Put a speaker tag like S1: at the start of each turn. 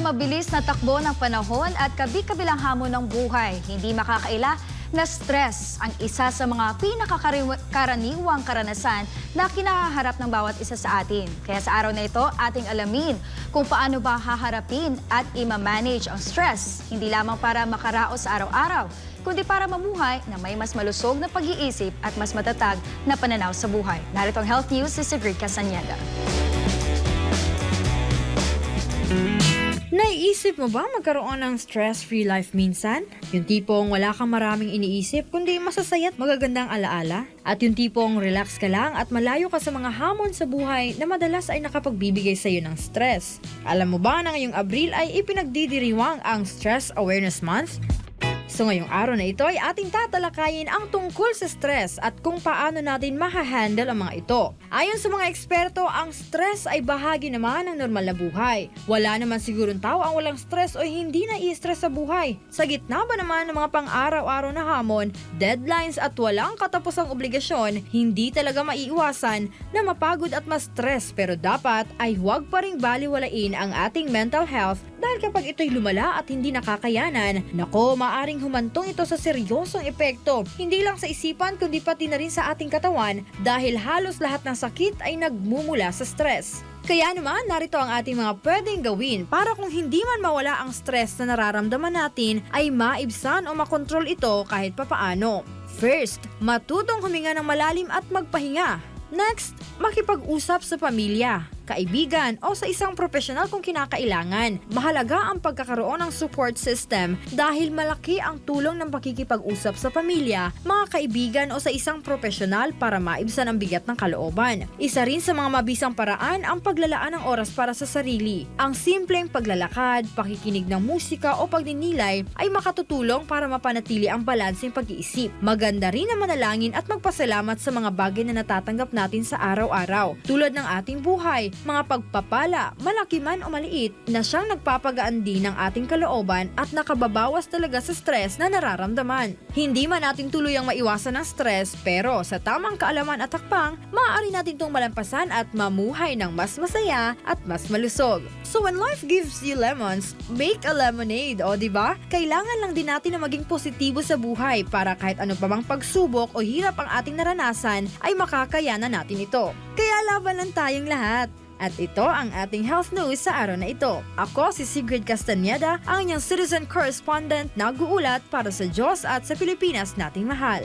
S1: mabilis na takbo ng panahon at kabi-kabilang hamon ng buhay, hindi makakaila na stress ang isa sa mga pinakakaraniwang karanasan na kinaharap ng bawat isa sa atin. Kaya sa araw na ito, ating alamin kung paano ba haharapin at ima-manage ang stress, hindi lamang para makaraos sa araw-araw, kundi para mamuhay na may mas malusog na pag-iisip at mas matatag na pananaw sa buhay. Narito ang Health News si Sigrid Casaniega.
S2: Naiisip mo ba magkaroon ng stress-free life minsan? Yung tipong wala kang maraming iniisip kundi masasaya at magagandang alaala? At yung tipong relax ka lang at malayo ka sa mga hamon sa buhay na madalas ay nakapagbibigay sa iyo ng stress? Alam mo ba na ngayong Abril ay ipinagdidiriwang ang Stress Awareness Month? So ngayong araw na ito ay ating tatalakayin ang tungkol sa stress at kung paano natin mahahandle ang mga ito. Ayon sa mga eksperto, ang stress ay bahagi naman ng normal na buhay. Wala naman sigurong tao ang walang stress o hindi na-i-stress sa buhay. Sa gitna ba naman ng mga pang-araw-araw na hamon, deadlines at walang katapusang obligasyon, hindi talaga maiiwasan na mapagod at ma-stress, pero dapat ay huwag pa ring baliwalain ang ating mental health dahil kapag ito'y lumala at hindi nakakayanan, nako, maaring humantong ito sa seryosong epekto, hindi lang sa isipan kundi pati na rin sa ating katawan dahil halos lahat ng sakit ay nagmumula sa stress. Kaya naman, narito ang ating mga pwedeng gawin para kung hindi man mawala ang stress na nararamdaman natin ay maibsan o makontrol ito kahit papaano. First, matutong huminga ng malalim at magpahinga. Next, makipag-usap sa pamilya, kaibigan o sa isang profesional kung kinakailangan. Mahalaga ang pagkakaroon ng support system dahil malaki ang tulong ng pakikipag-usap sa pamilya, mga kaibigan o sa isang profesional para maibsan ang bigat ng kalooban. Isa rin sa mga mabisang paraan ang paglalaan ng oras para sa sarili. Ang simpleng paglalakad, pakikinig ng musika o pagninilay ay makatutulong para mapanatili ang balanseng pag-iisip. Maganda rin na manalangin at magpasalamat sa mga bagay na natatanggap natin sa araw-araw, tulad ng ating buhay, mga pagpapala, malaki man o maliit, na siyang nagpapagaan din ng ating kalooban at nakababawas talaga sa stress na nararamdaman. Hindi man natin tuluyang maiwasan ng stress, pero sa tamang kaalaman at takpang, maaari natin itong malampasan at mamuhay ng mas masaya at mas malusog. So when life gives you lemons, make a lemonade, o diba? Kailangan lang din natin na maging positibo sa buhay para kahit ano pa mang pagsubok o hirap ang ating naranasan ay makakayanan natin ito. Kaya laban lang tayong lahat. At ito ang ating health news sa araw na ito. Ako si Sigrid Casaniega, ang inyong citizen correspondent na nag-uulat para sa Diyos at sa Pilipinas nating mahal.